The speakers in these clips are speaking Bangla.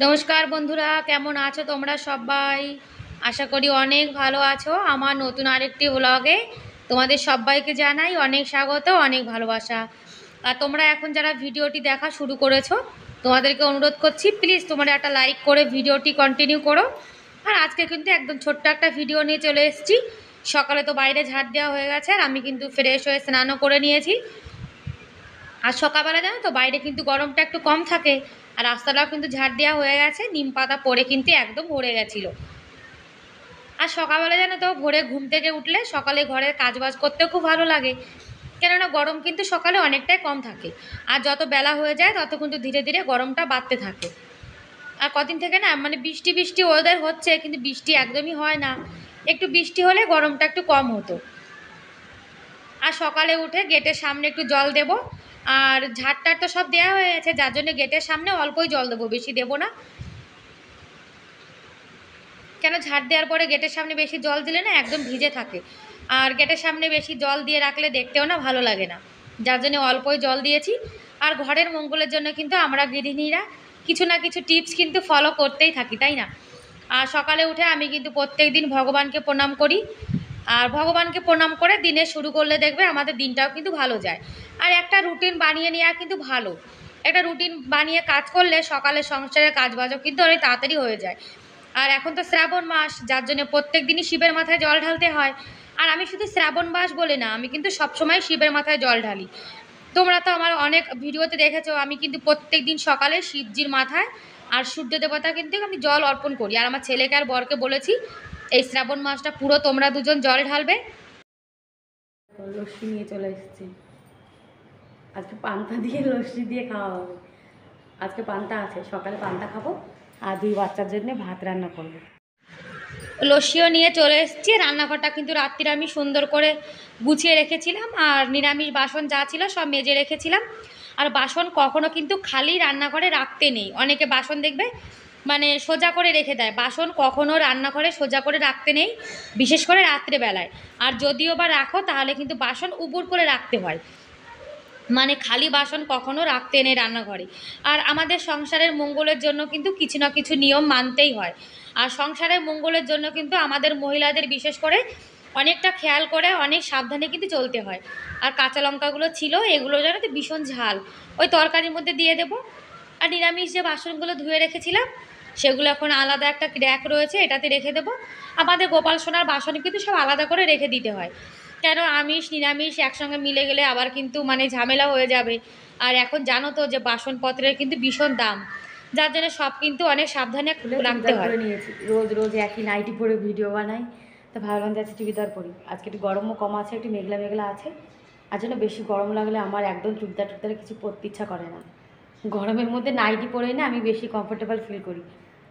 নমস্কার বন্ধুরা, কেমন আছো তোমরা সবাই? আশা করি অনেক ভালো আছো। আমার নতুন আরেকটি ব্লগে তোমাদের সবাইকে জানাই অনেক স্বাগত, অনেক ভালোবাসা। আর তোমরা এখন যারা ভিডিওটি দেখা শুরু করেছো, তোমাদেরকে অনুরোধ করছি প্লিজ তোমরা একটা লাইক করে ভিডিওটি কন্টিনিউ করো। আর আজকে কিন্তু একদম ছোট্ট একটা ভিডিও নিয়ে চলে এসেছি। সকালে তো বাইরে ঝাড় দেওয়া হয়ে গেছে আর আমি কিন্তু ফ্রেশ হয়ে স্নানও করে নিয়েছি। আর সকালবেলা জানো তো বাইরে কিন্তু গরমটা একটু কম থাকে, আর রাস্তাটাও কিন্তু ঝাড় দেওয়া হয়ে গেছে, নিম পাতা পড়ে কিন্তু একদম ভরে গেছিলো। আর সকালবেলা জানো তো ভোরে ঘুম থেকে উঠলে সকালে ঘরের কাজবাজ করতেও খুব ভালো লাগে, কেননা গরম কিন্তু সকালে অনেকটাই কম থাকে। আর যত বেলা হয়ে যায় তত কিন্তু ধীরে ধীরে গরমটা বাড়তে থাকে। আর কদিন থেকে না মানে বৃষ্টি বৃষ্টি ওয়েদার হচ্ছে, কিন্তু বৃষ্টি একদমই হয় না। একটু বৃষ্টি হলে গরমটা একটু কম হতো। আর সকালে উঠে গেটের সামনে একটু জল দেব। আর ঝাড়টার তো সব দেওয়া হয়ে গেছে, যার জন্য গেটের সামনে অল্পই জল দেবো, বেশি দেবো না। কেন ঝাড় দেওয়ার পরে গেটের সামনে বেশি জল দিলে না একদম ভিজে থাকে, আর গেটের সামনে বেশি জল দিয়ে রাখলে দেখতেও না ভালো লাগে না, যার জন্য অল্পই জল দিয়েছি। আর ঘরের মঙ্গলের জন্য কিন্তু আমরা গৃহিণীরা কিছু না কিছু টিপস কিন্তু ফলো করতেই থাকি, তাই না? আর সকালে উঠে আমি কিন্তু প্রত্যেক দিন ভগবানকে প্রণাম করি। আর ভগবানকে প্রণাম করে দিনে শুরু করলে দেখবে আমাদের দিনটাও কিন্তু ভালো যায়। আর একটা রুটিন বানিয়ে নেওয়া কিন্তু ভালো। একটা রুটিন বানিয়ে কাজ করলে সকালে সংসারের কাজবাজও কিন্তু অনেক তাড়াতাড়ি হয়ে যায়। আর এখন তো শ্রাবণ মাস, যার জন্য প্রত্যেক দিনই শিবের মাথায় জল ঢালতে হয়। আর আমি শুধু শ্রাবণ মাস বলে না, আমি কিন্তু সবসময় শিবের মাথায় জল ঢালি। তোমরা তো আমার অনেক ভিডিওতে দেখেছো, আমি কিন্তু প্রত্যেক দিন সকালে শিবজির মাথায় আর সূর্য দেবতা কিন্তু আমি জল অর্পণ করি। আর আমার ছেলেকে আর বরকে বলেছি এই শ্রাবণ মাসটা পুরো তোমরা দুজন জল ঢালবে। লস্যি নিয়ে চলে এসেছি। আজকে পান্তা দিয়ে লস্যি দিয়ে খাওয়া হবে। আজকে পান্তা আছে, সকালে পান্তা খাবো আর দুই বাচ্চার জন্য ভাত রান্না করবো। লস্যিও নিয়ে চলে এসেছি। রান্নাঘরটা কিন্তু রাত্রিরে আমি সুন্দর করে গুছিয়ে রেখেছিলাম, আর নিরামিষ বাসন যা ছিল সব মেজে রেখেছিলাম। আর বাসন কখনো কিন্তু খালি রান্নাঘরে রাখতে নেই। অনেকে বাসন দেখবে মানে সোজা করে রেখে দেয়, বাসন কখনো রান্নাঘরে সোজা করে রাখতে নেই, বিশেষ করে রাত্রেবেলায়। আর যদিও বা রাখো তাহলে কিন্তু বাসন উপুড় করে রাখতে হয়, মানে খালি বাসন কখনো রাখতে নেই রান্নাঘরে। আর আমাদের সংসারের মঙ্গলের জন্য কিন্তু কিছু না কিছু নিয়ম মানতেই হয়। আর সংসারের মঙ্গলের জন্য কিন্তু আমাদের মহিলাদের বিশেষ করে অনেকটা খেয়াল করে অনেক সাবধানে কিন্তু চলতে হয়। আর কাঁচা লঙ্কাগুলো ছিল, এগুলো জানো তো ভীষণ ঝাল, ওই তরকারির মধ্যে দিয়ে দেবো। আর নিরামিষ যে বাসনগুলো ধুয়ে রেখেছিলাম সেগুলো এখন আলাদা একটা র্যাক রয়েছে, এটাতে রেখে দেবো। আমাদের গোপাল সোনার বাসন কিন্তু সব আলাদা করে রেখে দিতে হয়, কেন আমিষ নিরামিষ একসঙ্গে মিলে গেলে আবার কিন্তু মানে ঝামেলা হয়ে যাবে। আর এখন জানো তো যে বাসনপত্রের কিন্তু ভীষণ দাম, যার জন্য সব কিন্তু অনেক সাবধানে রাখতে চুড়িদার হয়। পরে নিয়েছি, রোজ রোজ একই নাইটি পরে ভিডিও বানাই, তো ভাবলাম যাচ্ছে চুড়িদার পরি। আজকে একটু গরমও কম আছে, একটু মেঘলা মেঘলা আছে। আর জন্য বেশি গরম লাগলে আমার একদম চুড়িদার টুড়িদারে কিছু পরতে ইচ্ছা করে না। গরমের মধ্যে নাইটি পরে না আমি বেশি কমফোর্টেবল ফিল করি।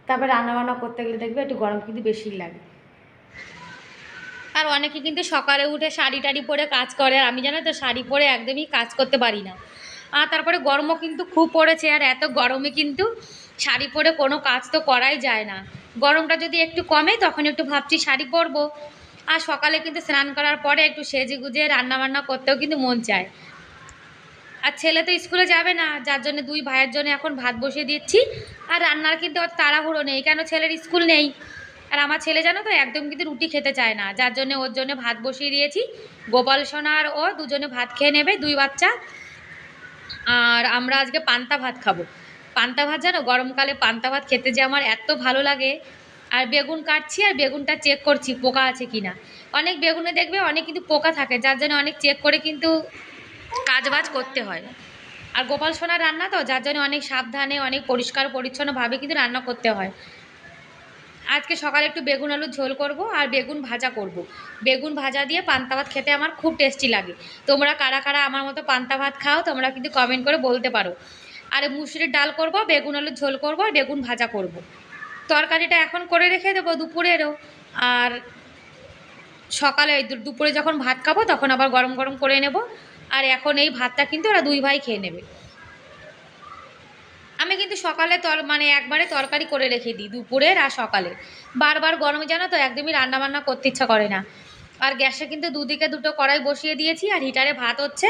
তারপরে রান্নাবান্না করতে গেলে দেখবে একটু গরম কিন্তু বেশিই লাগে। আর অনেকে কিন্তু সকালে উঠে শাড়ি টাড়ি পরে কাজ করে, আর আমি জানো তো শাড়ি পরে একদমই কাজ করতে পারি না। আর তারপরে গরমও কিন্তু খুব পড়েছে, আর এত গরমে কিন্তু শাড়ি পরে কোনো কাজ তো করাই যায় না। গরমটা যদি একটু কমে তখন একটু ভাবছি শাড়ি পরবো। আর সকালে কিন্তু স্নান করার পরে একটু সেজে গুজে রান্নাবান্না করতেও কিন্তু মন চায়। আর ছেলে তো স্কুলে যাবে না, যার জন্য দুই ভাইয়ের জন্য এখন ভাত বসিয়ে দিচ্ছি। আর রান্নার কিন্তু অত তাড়াহুড়ো নেই, কেন ছেলের স্কুল নেই। আর আমার ছেলে জানো তো একদম কিন্তু রুটি খেতে চায় না, যার জন্য ওর জন্য ভাত বসিয়ে দিয়েছি। গোপাল সোনা আর ও দুজনে ভাত খেয়ে নেবে, দুই বাচ্চা। আর আমরা আজকে পান্তা ভাত খাবো। পান্তা ভাত জানো, গরমকালে পান্তা ভাত খেতে যে আমার এত ভালো লাগে। আর বেগুন কাটছি, আর বেগুনটা চেক করছি পোকা আছে কিনা। অনেক বেগুনে দেখবে অনেক কিন্তু পোকা থাকে, যার জন্য অনেক চেক করে কিন্তু কাজবাজ করতে হয়। আর গোপাল সোনার রান্না তো, যার জন্য অনেক সাবধানে অনেক পরিষ্কার পরিচ্ছন্নভাবে কিন্তু রান্না করতে হয়। আজকে সকালে একটু বেগুন আলুর ঝোল করব আর বেগুন ভাজা করব। বেগুন ভাজা দিয়ে পান্তা ভাত খেতে আমার খুব টেস্টি লাগে। তোমরা কারা কারা আমার মতো পান্তা ভাত খাও তোমরা কিন্তু কমেন্ট করে বলতে পারো। আর মুসুরির ডাল করব, বেগুন আলুর ঝোল করব, আর বেগুন ভাজা করব। তরকারিটা এখন করে রেখে দেবো দুপুরেরও। আর সকালে দুপুরে যখন ভাত খাবো তখন আবার গরম গরম করে নেব। আর এখন এই ভাতটা কিন্তু ওরা দুই ভাই খেয়ে নেবে। আমি কিন্তু সকালে মানে একবারে তরকারি করে রেখে দিই দুপুরের আর সকালে। বারবার গরমে জানো তো একদমই রান্নাবান্না করতে ইচ্ছা করে না। আর গ্যাসে কিন্তু দুদিকে দুটো কড়াই বসিয়ে দিয়েছি, আর হিটারে ভাত হচ্ছে।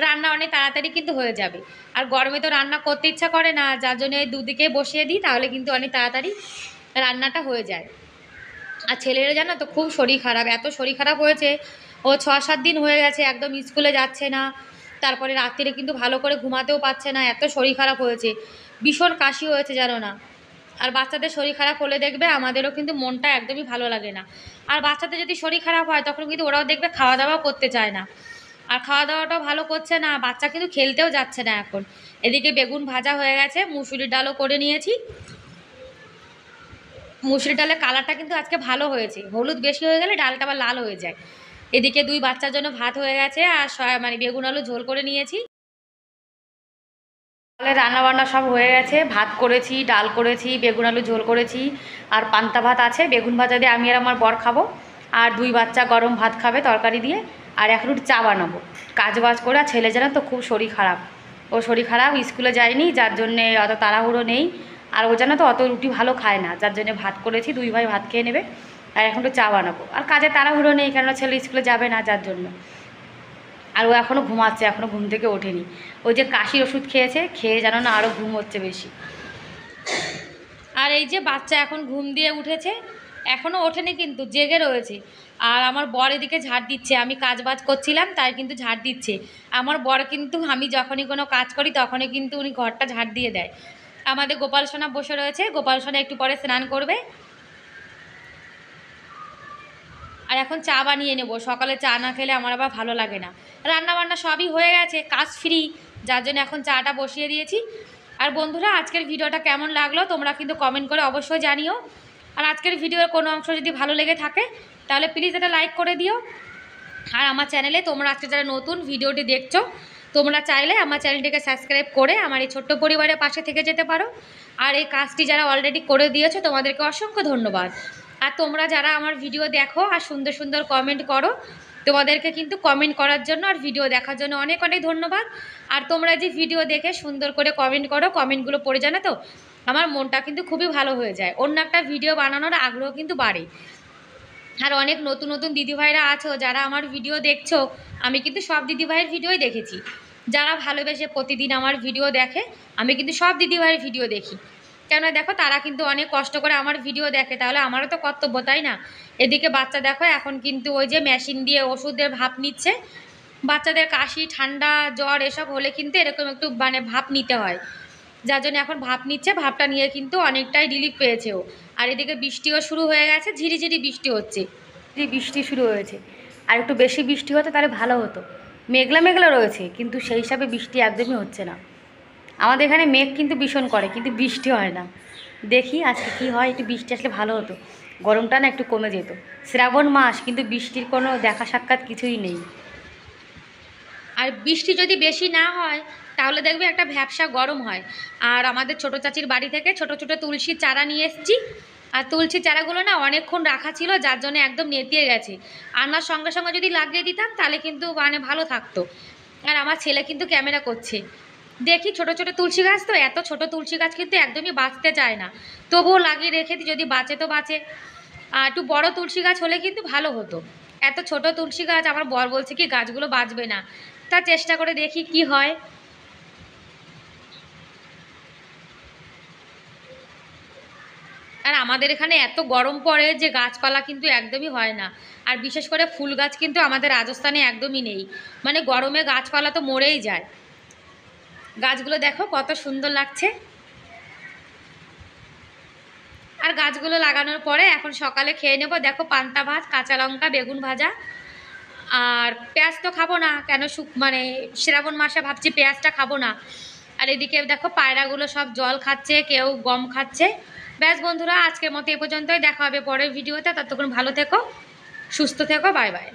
রান্না অনেক তাড়াতাড়ি কিন্তু হয়ে যাবে। আর গরমে তো রান্না করতে ইচ্ছা করে না, যার জন্য এই দুদিকে বসিয়ে দিই, তাহলে কিন্তু অনেক তাড়াতাড়ি রান্নাটা হয়ে যায়। আর ছেলেরা জানো তো খুব শরীর খারাপ, এত শরীর খারাপ হয়েছে, ও 6-7 দিন হয়ে গেছে একদম স্কুলে যাচ্ছে না। তারপরে রাত্রিরে কিন্তু ভালো করে ঘুমাতেও পারছে না, এত শরীর খারাপ হয়েছে, ভীষণ কাশি হয়েছে জানো না। আর বাচ্চাদের শরীর খারাপ হলে দেখবে আমাদেরও কিন্তু মনটা একদমই ভালো লাগে না। আর বাচ্চাদের যদি শরীর খারাপ হয় তখন কিন্তু ওরাও দেখবে খাওয়া দাওয়া করতে চায় না। আর খাওয়া দাওয়াটাও ভালো করছে না, বাচ্চা কিন্তু খেলতেও যাচ্ছে না এখন। এদিকে বেগুন ভাজা হয়ে গেছে, মুসুরির ডালও করে নিয়েছি। মুসুরি ডালের কালারটা কিন্তু আজকে ভালো হয়েছে, হলুদ বেশি হয়ে গেলে ডালটা আবার লাল হয়ে যায়। এদিকে 2 বাচ্চার জন্য ভাত হয়ে গেছে, আর মানে বেগুন আলু ঝোল করে নিয়েছি। তাহলে রান্নাবান্না সব হয়ে গেছে, ভাত করেছি, ডাল করেছি, বেগুন আলু ঝোল করেছি, আর পান্তা ভাত আছে। বেগুন ভাজা দিয়ে আমি আর আমার বর খাবো, আর 2 বাচ্চা গরম ভাত খাবে তরকারি দিয়ে। আর এখন একটু চা বানাবো কাজ বাজ করে। আর ছেলে জানো তো খুব শরীর খারাপ, ও শরীর খারাপ, স্কুলে যায়নি, যার জন্যে অত তাড়াহুড়ো নেই। আর ও জানো তো অত রুটি ভালো খায় না, যার জন্য ভাত করেছি, 2 ভাই ভাত খেয়ে নেবে। আর এখন একটু চা বানাবো, আর কাজে তাড়াহুড়ো নেই, কেননা ছেলে স্কুলে যাবে না, যার জন্য। আর ও এখনও ঘুমাচ্ছে, এখনও ঘুম থেকে ওঠেনি। ওই যে কাশির ওষুধ খেয়েছে, খেয়ে জানো না আরও ঘুম হচ্ছে বেশি। আর এই যে বাচ্চা এখন ঘুম দিয়ে উঠেছে, এখনও ওঠেনি কিন্তু জেগে রয়েছে। আর আমার বর এদিকে ঝাড় দিচ্ছে, আমি কাজ বাজ করছিলাম তাই কিন্তু ঝাড় দিচ্ছে। আমার বর কিন্তু আমি যখনই কোনো কাজ করি তখনই কিন্তু উনি ঘরটা ঝাড় দিয়ে দেয়। আমাদের গোপাল সোনা বসে রয়েছে, গোপাল সোনা একটু পরে স্নান করবে। আর এখন চা বানিয়ে নেব, সকালে চা না খেলে আমার আবার ভালো লাগে না। রান্না বান্না সবই হয়ে গেছে, কাজ ফ্রি, যার জন্য এখন চাটা বসিয়ে দিয়েছি। আর বন্ধুরা, আজকের ভিডিওটা কেমন লাগলো তোমরা কিন্তু কমেন্ট করে অবশ্যই জানিও। আর আজকের ভিডিওর কোনো অংশ যদি ভালো লেগে থাকে তাহলে প্লিজ এটা লাইক করে দিও। আর আমার চ্যানেলে তোমরা আজকে যারা নতুন ভিডিওটি দেখছো, তোমরা চাইলে আমার চ্যানেলটিকে সাবস্ক্রাইব করে আমার এই ছোট্ট পরিবারের পাশে থেকে যেতে পারো। আর এই কাজটি যারা অলরেডি করে দিয়েছো তোমাদেরকে অসংখ্য ধন্যবাদ। আর তোমরা যারা আমার ভিডিও দেখো আর সুন্দর সুন্দর কমেন্ট করো, তোমাদেরকে কিন্তু কমেন্ট করার জন্য আর ভিডিও দেখার জন্য অনেক অনেক ধন্যবাদ। আর তোমরা যে ভিডিও দেখে সুন্দর করে কমেন্ট করো, কমেন্টগুলো পড়ে জানো তো আমার মনটা কিন্তু খুবই ভালো হয়ে যায়, অন্য একটা ভিডিও বানানোর আগ্রহ কিন্তু বাড়ে। আর অনেক নতুন নতুন দিদিভাইরা আছো যারা আমার ভিডিও দেখছো, আমি কিন্তু সব দিদিভাইয়ের ভিডিওই দেখেছি। যারা ভালোবেসে প্রতিদিন আমার ভিডিও দেখে, আমি কিন্তু সব দিদিভাইয়ের ভিডিও দেখি। কেন দেখো, তারা কিন্তু অনেক কষ্ট করে আমার ভিডিও দেখে, তাহলে আমারও তো কর্তব্য, তাই না? এদিকে বাচ্চা দেখো এখন কিন্তু ওই যে মেশিন দিয়ে ওষুধের ভাপ নিচ্ছে। বাচ্চাদের কাশি ঠান্ডা জ্বর এসব হলে কিন্তু এরকম একটু মানে ভাপ নিতে হয়, যার জন্য এখন ভাপ নিচ্ছে। ভাপটা নিয়ে কিন্তু অনেকটাই রিলিফ পেয়েছে ও। আর এদিকে বৃষ্টিও শুরু হয়ে গেছে, ঝিরিঝিরি বৃষ্টি হচ্ছে, বৃষ্টি শুরু হয়েছে। আর একটু বেশি বৃষ্টি হতো তাহলে ভালো হতো, মেঘলা মেঘলা রয়েছে কিন্তু সেই হিসাবে বৃষ্টি একদমই হচ্ছে না। আমাদের এখানে মেঘ কিন্তু ভীষণ করে, কিন্তু বৃষ্টি হয় না। দেখি আজকে কী হয়, একটু বৃষ্টি আসলে ভালো হতো, গরমটা না একটু কমে যেত। শ্রাবণ মাস কিন্তু বৃষ্টির কোনো দেখা সাক্ষাৎ কিছুই নেই। আর বৃষ্টি যদি বেশি না হয় তাহলে দেখবে একটা ভ্যাপসা গরম হয়। আর আমাদের ছোটো চাচির বাড়ি থেকে ছোট ছোট তুলসীর চারা নিয়ে এসেছি। আর তুলসী চারাগুলো না অনেকক্ষণ রাখা ছিল, যার জন্য একদম নেতিয়ে গেছে। আনার সঙ্গে সঙ্গে যদি লাগিয়ে দিতাম তাহলে কিন্তু মানে ভালো থাকতো। আর আমার ছেলে কিন্তু ক্যামেরা করছে, দেখি ছোট ছোট তুলসী গাছ, তো এত ছোট তুলসী গাছ কিন্তু একদমই বাঁচতে চায় না, তবুও লাগিয়ে রেখে দিই, যদি বাঁচে তো বাঁচে। আর একটু বড় তুলসী গাছ হলে কিন্তু ভালো হতো। এত ছোট তুলসী গাছ, আমার বর বলছে কি গাছগুলো বাঁচবে না, তা চেষ্টা করে দেখি কি হয়। আর আমাদের এখানে এত গরম পড়ে যে গাছপালা কিন্তু একদমই হয় না। আর বিশেষ করে ফুল গাছ কিন্তু আমাদের রাজস্থানে একদমই নেই, মানে গরমে গাছপালা তো মরেই যায়। গাছগুলো দেখো কত সুন্দর লাগছে। আর গাছগুলো লাগানোর পরে এখন সকালে খেয়ে নেব, দেখো পান্তা ভাত, কাঁচা লঙ্কা, বেগুন ভাজা। আর পেঁয়াজ তো খাবো না, কেন মানে শ্রাবণ মাসে ভাবছি পেঁয়াজটা খাবো না। আর এদিকে দেখো পায়রাগুলো সব জল খাচ্ছে, কেউ গম খাচ্ছে। ব্যাস বন্ধুরা, আজকের মতো এ পর্যন্তই, দেখা হবে পরের ভিডিওতে। ততক্ষণ ভালো থেকো, সুস্থ থেকো, বাই বাই।